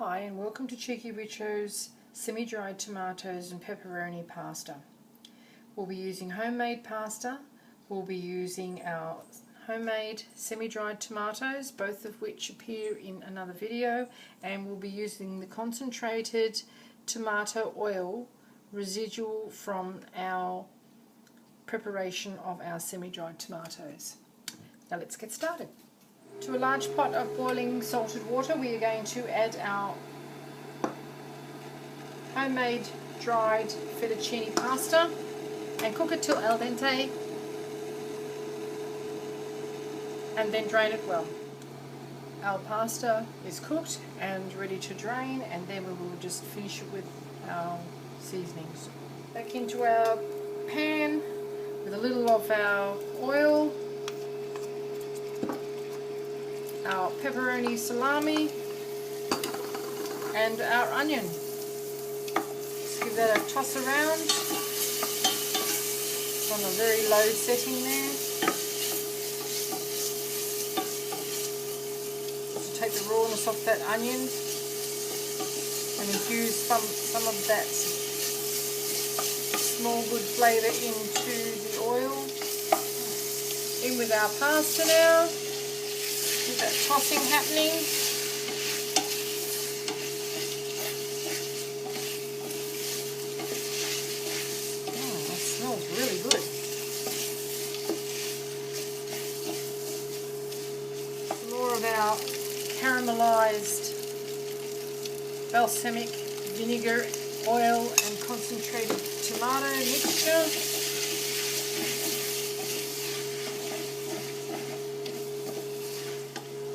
Hi and welcome to Cheeky Richo's semi-dried tomatoes and pepperoni pasta. We'll be using homemade pasta, we'll be using our homemade semi-dried tomatoes, both of which appear in another video, and we'll be using the concentrated tomato oil residual from our preparation of our semi-dried tomatoes. Now let's get started. To a large pot of boiling salted water, we are going to add our homemade dried fettuccine pasta and cook it till al dente, and then drain it well. Our pasta is cooked and ready to drain, and then we will just finish it with our seasonings. Back into our pan with a little of our oil, our pepperoni salami and our onion. Just give that a toss around. It's on a very low setting there. Just take the rawness off that onion and infuse some of that small good flavour into the oil. In with our pasta now. Keep that tossing happening. Oh, that smells really good. Some more of our caramelized balsamic vinegar, oil and concentrated tomato mixture.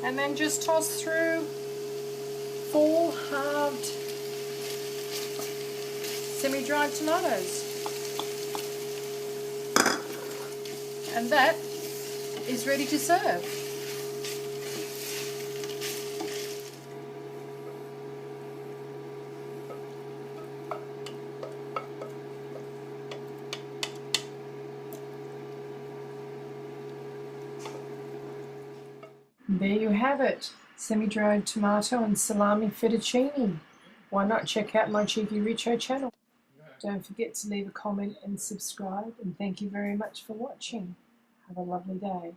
And then just toss through 4 halved semi-dried tomatoes. And that is ready to serve. There you have it, semi-dried tomato and salami fettuccine. Why not check out my Cheeky Richo channel? Don't forget to leave a comment and subscribe, and thank you very much for watching. Have a lovely day.